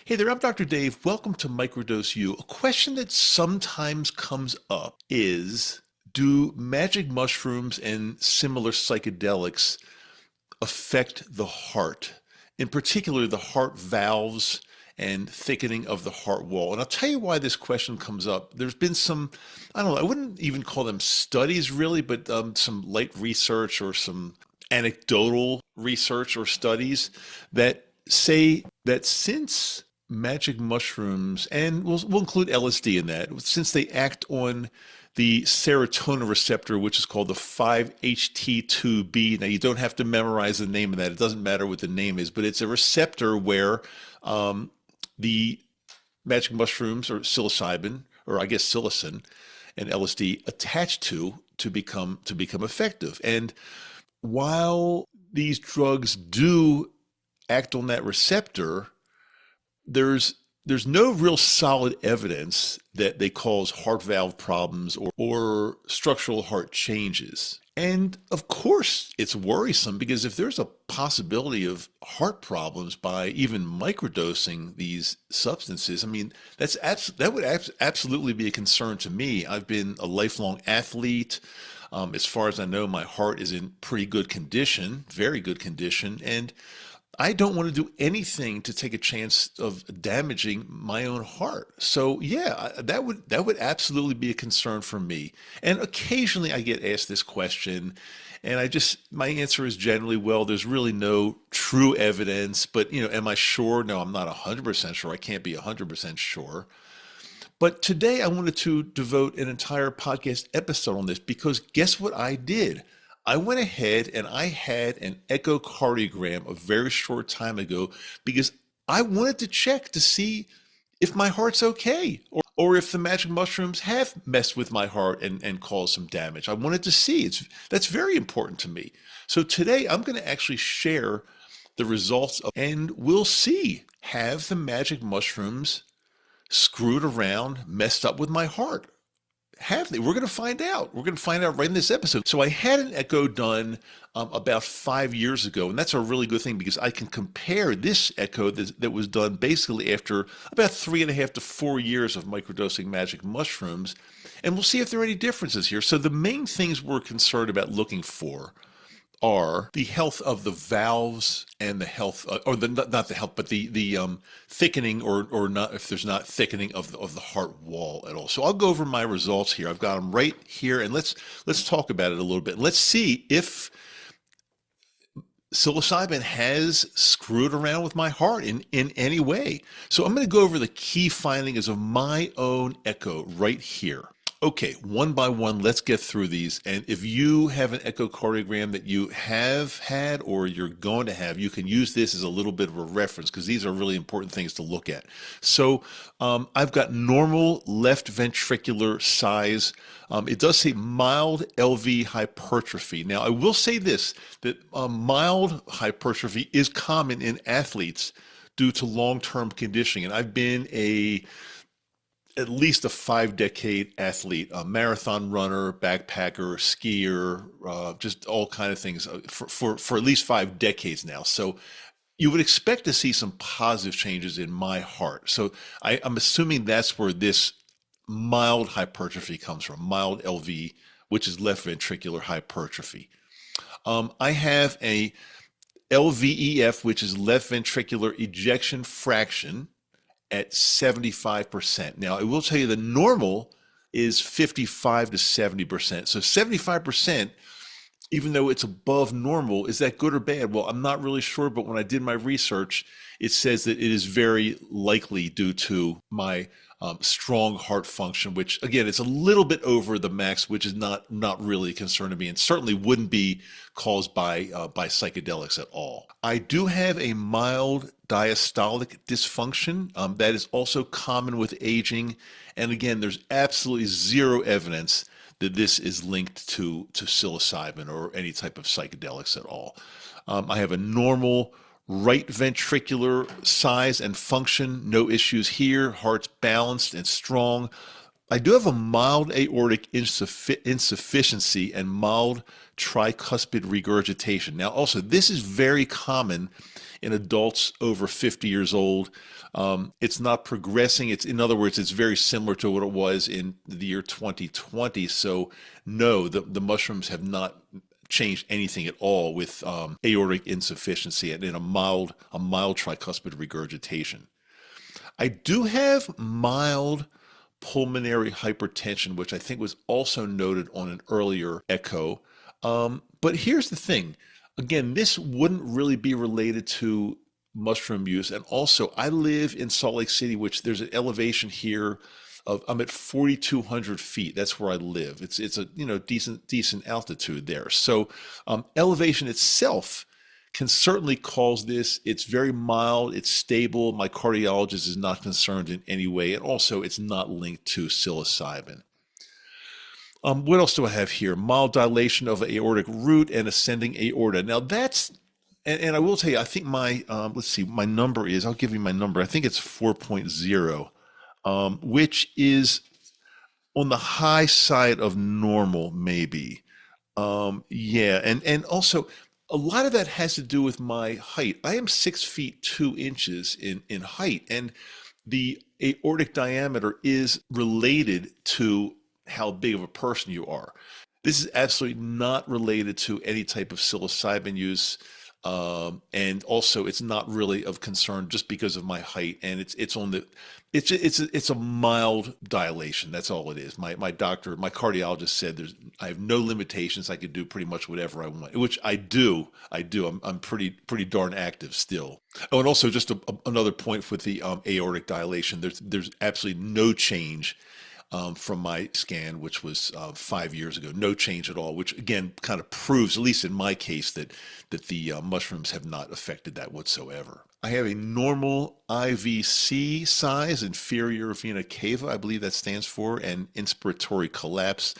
Hey there, I'm Dr. Dave. Welcome to Microdose U. A question that sometimes comes up is, do magic mushrooms and similar psychedelics affect the heart? In particular, the heart valves and thickening of the heart wall. And I'll tell you why this question comes up. There's been some, I don't know, I wouldn't even call them studies really, but some light research or some anecdotal research or studies that say that since magic mushrooms, and we'll include LSD in that, since they act on the serotonin receptor, which is called the 5-HT2B. Now, you don't have to memorize the name of that. It doesn't matter what the name is, but it's a receptor where the magic mushrooms or psilocybin, or I guess psilocin and LSD attach to become effective. And while these drugs do act on that receptor, there's no real solid evidence that they cause heart valve problems or structural heart changes. And of course, it's worrisome because if there's a possibility of heart problems by even microdosing these substances, I mean, that would absolutely be a concern to me. I've been a lifelong athlete. As far as I know, my heart is in pretty good condition, very good condition, and I don't want to do anything to take a chance of damaging my own heart. So yeah, that would absolutely be a concern for me. And occasionally I get asked this question, and my answer is generally, well, there's really no true evidence, but am I sure? No, I'm not 100% sure. I can't be 100% sure. But today I wanted to devote an entire podcast episode on this because guess what I did? I went ahead and I had an echocardiogram a very short time ago because I wanted to check to see if my heart's okay or if the magic mushrooms have messed with my heart and caused some damage. I wanted to see. That's very important to me. So today I'm going to actually share the results and we'll see, have the magic mushrooms screwed around, messed up with my heart? Have they? We're going to find out. We're going to find out right in this episode. So I had an echo done about 5 years ago, and that's a really good thing because I can compare this echo that was done basically after about 3.5 to 4 years of microdosing magic mushrooms, and we'll see if there are any differences here. So the main things we're concerned about looking for are the health of the valves and the health, or the not the health, but the thickening or not, if there's not thickening of the heart wall at all. So I'll go over my results here. I've got them right here, and let's talk about it a little bit. Let's see if psilocybin has screwed around with my heart in any way. So I'm going to go over the key findings of my own echo right here. Okay, one by one, let's get through these. And if you have an echocardiogram that you have had or you're going to have, you can use this as a little bit of a reference because these are really important things to look at. So I've got normal left ventricular size. It does say mild LV hypertrophy. Now, I will say this, that mild hypertrophy is common in athletes due to long-term conditioning. And I've been at least a 5-decade athlete, a marathon runner, backpacker, skier, just all kind of things for at least 5 decades now. So you would expect to see some positive changes in my heart. So I'm assuming that's where this mild hypertrophy comes from, mild LV, which is left ventricular hypertrophy. I have a LVEF, which is left ventricular ejection fraction, at 75%. Now, I will tell you the normal is 55 to 70%. So 75%, even though it's above normal, is that good or bad? Well, I'm not really sure, but when I did my research, it says that it is very likely due to my strong heart function, which again, it's a little bit over the max, which is not really a concern to me, and certainly wouldn't be caused by psychedelics at all. I do have a mild diastolic dysfunction that is also common with aging, and again, there's absolutely zero evidence that this is linked to psilocybin or any type of psychedelics at all. I have a normal right ventricular size and function, no issues here. Heart's balanced and strong. I do have a mild aortic insufficiency and mild tricuspid regurgitation. Now, also, this is very common in adults over 50 years old. It's not progressing. In other words, it's very similar to what it was in the year 2020. So, no, the mushrooms have not changed anything at all with aortic insufficiency and in a mild tricuspid regurgitation. I do have mild pulmonary hypertension, which I think was also noted on an earlier echo. But here's the thing. Again, this wouldn't really be related to mushroom use. And also, I live in Salt Lake City, which there's an elevation here of I'm at 4,200 feet. That's where I live. It's a decent altitude there. So elevation itself can certainly cause this. It's very mild, it's stable. My cardiologist is not concerned in any way. And also, it's not linked to psilocybin. What else do I have here? Mild dilation of aortic root and ascending aorta. Now, and I will tell you, I think let's see, my number is, I'll give you my number. I think it's 4.0, which is on the high side of normal, maybe. Yeah, and also a lot of that has to do with my height. I am 6 feet 2 inches in height, and the aortic diameter is related to how big of a person you are. This is absolutely not related to any type of psilocybin use. And also, it's not really of concern just because of my height, and it's a mild dilation. That's all it is. My doctor, my cardiologist said I have no limitations. I could do pretty much whatever I want, which I do. I'm pretty darn active still. Oh, and also just another point with the aortic dilation. There's absolutely no change from my scan, which was 5 years ago. No change at all, which again kind of proves, at least in my case, that the mushrooms have not affected that whatsoever. I have a normal IVC size, inferior vena cava, I believe that stands for, and inspiratory collapse.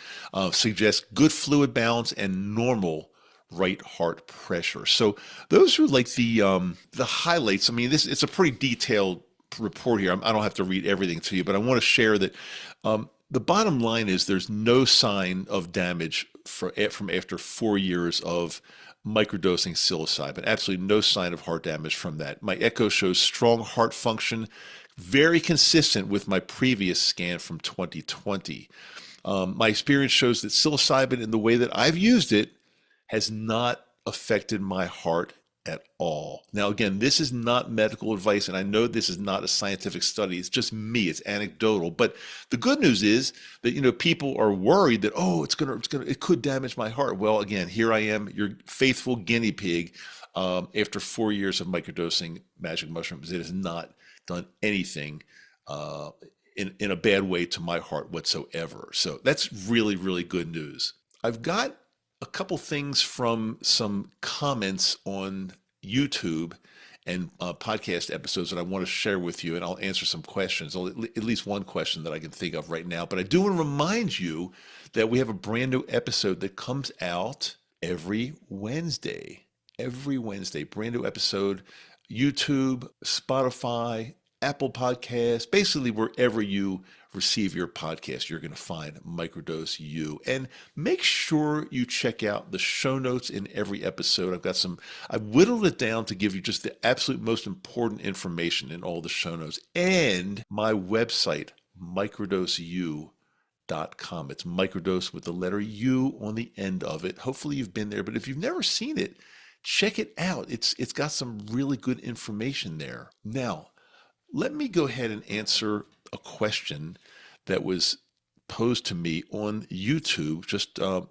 Suggests good fluid balance and normal right heart pressure. So those are like the highlights. I mean, it's a pretty detailed report here. I don't have to read everything to you, but I want to share that the bottom line is there's no sign of damage from after 4 years of microdosing psilocybin. Absolutely no sign of heart damage from that. My echo shows strong heart function, very consistent with my previous scan from 2020. My experience shows that psilocybin, in the way that I've used it, has not affected my heart at all. Now, again, this is not medical advice, and I know this is not a scientific study. It's just me. It's anecdotal. But the good news is that people are worried that it could damage my heart. Well, again, here I am, your faithful guinea pig. After 4 years of microdosing magic mushrooms, it has not done anything in a bad way to my heart whatsoever. So that's really, really good news. I've got a couple things from some comments on YouTube and podcast episodes that I want to share with you, and I'll answer some questions, at least one question that I can think of right now. But I do want to remind you that we have a brand new episode that comes out every Wednesday. Every Wednesday, brand new episode, YouTube, Spotify, Apple Podcasts, basically wherever you receive your podcast, you're going to find Microdose U. And make sure you check out the show notes in every episode. I've whittled it down to give you just the absolute most important information in all the show notes, and my website, microdoseu.com. It's microdose with the letter U on the end of it. Hopefully you've been there, but if you've never seen it, check it out. It's got some really good information there. Now, let me go ahead and answer a question that was posed to me on YouTube just a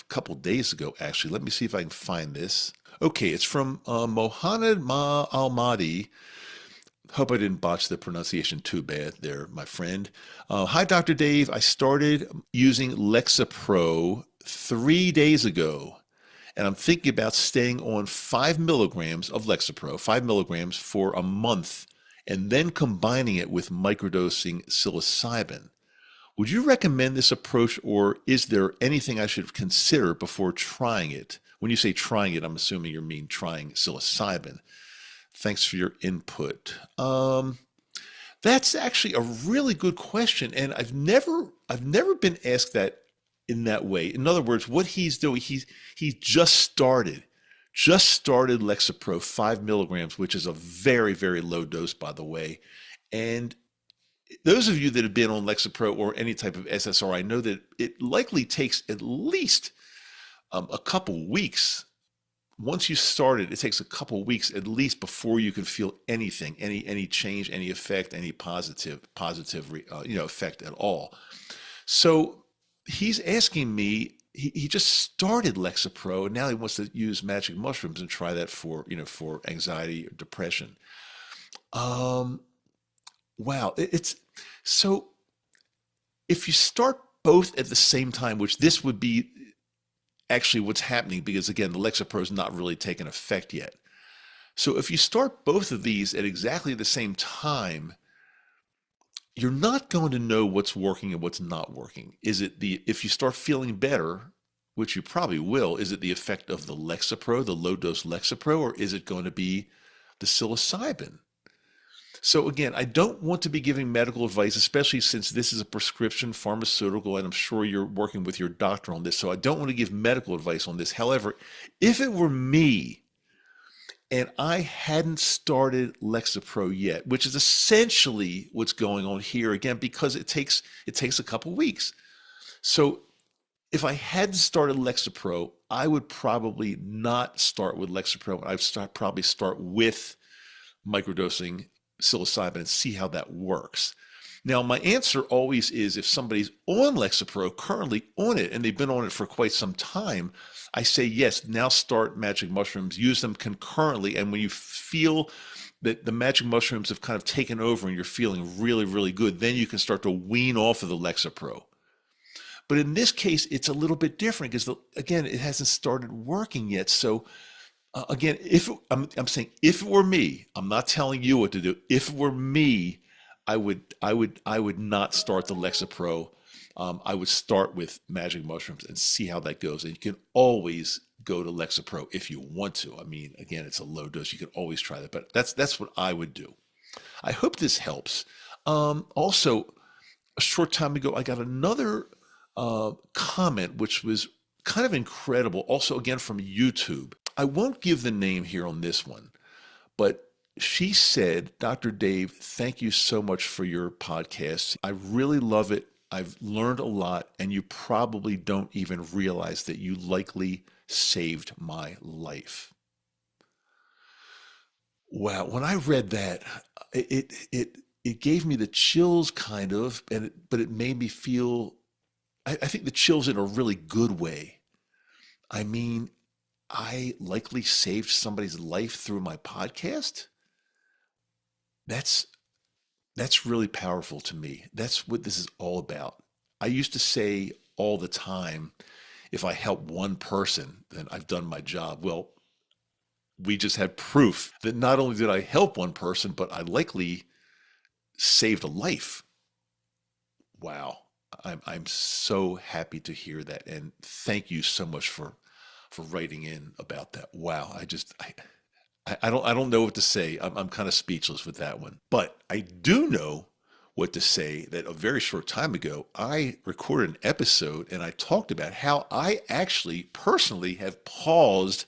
couple days ago, actually. Let me see if I can find this. Okay, it's from Mohanad Almadi. Hope I didn't botch the pronunciation too bad there, my friend. Hi, Dr. Dave. I started using Lexapro 3 days ago, and I'm thinking about staying on 5 milligrams of Lexapro, 5 milligrams for a month, and then combining it with microdosing psilocybin. Would you recommend this approach, or is there anything I should consider before trying it? When you say trying it, I'm assuming you mean trying psilocybin. Thanks for your input. That's actually a really good question, and I've never been asked that in that way. In other words, what he's doing, he just started Lexapro 5 milligrams, which is a very, very low dose, by the way. And those of you that have been on Lexapro or any type of SSRI know that it likely takes at least a couple weeks. Once you start it, it takes a couple weeks at least before you can feel anything, any change, any effect, any positive effect at all. So he's asking me. He just started Lexapro, and now he wants to use magic mushrooms and try that for anxiety or depression. Um, wow, it's so if you start both at the same time, which this would be actually what's happening because again, the Lexapro is not really taken effect yet. So if you start both of these at exactly the same time, you're not going to know what's working and what's not working. Is it if you start feeling better, which you probably will, is it the effect of the Lexapro, the low dose Lexapro, or is it going to be the psilocybin? So again, I don't want to be giving medical advice, especially since this is a prescription pharmaceutical, and I'm sure you're working with your doctor on this. So I don't want to give medical advice on this. However, if it were me and I hadn't started Lexapro yet, which is essentially what's going on here, again, because it takes a couple weeks. So if I hadn't started Lexapro, I would probably not start with Lexapro. Probably start with microdosing psilocybin and see how that works. Now, my answer always is if somebody's on Lexapro, currently on it, and they've been on it for quite some time, I say, yes, now start magic mushrooms, use them concurrently. And when you feel that the magic mushrooms have kind of taken over and you're feeling really, really good, then you can start to wean off of the Lexapro. But in this case, it's a little bit different because, again, it hasn't started working yet. So again, if I'm saying if it were me, I'm not telling you what to do. If it were me, I would not start the Lexapro. I would start with magic mushrooms and see how that goes. And you can always go to Lexapro if you want to. I mean, again, it's a low dose. You can always try that, but that's what I would do. I hope this helps. Also, a short time ago, I got another comment which was kind of incredible. Also, again from YouTube. I won't give the name here on this one, but she said, Dr. Dave, thank you so much for your podcast. I really love it. I've learned a lot, and you probably don't even realize that you likely saved my life. Wow, when I read that, it gave me the chills kind of, but it made me feel, I think the chills in a really good way. I mean, I likely saved somebody's life through my podcast. That's that's really powerful to me. That's what this is all about. I used to say all the time, if I help one person, then I've done my job. Well, we just had proof that not only did I help one person, but I likely saved a life. Wow. I'm so happy to hear that. And thank you so much for writing in about that. Wow. I don't know what to say. I'm kind of speechless with that one. But I do know what to say that a very short time ago, I recorded an episode and I talked about how I actually personally have paused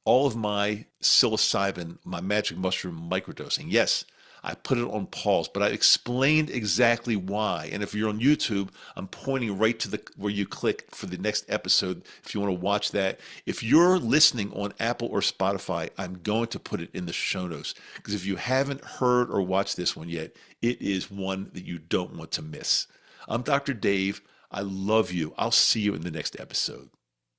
all of my psilocybin, my magic mushroom microdosing. Yes, I put it on pause, but I explained exactly why. And if you're on YouTube, I'm pointing right to the where you click for the next episode if you want to watch that. If you're listening on Apple or Spotify, I'm going to put it in the show notes because if you haven't heard or watched this one yet, it is one that you don't want to miss. I'm Dr. Dave. I love you. I'll see you in the next episode.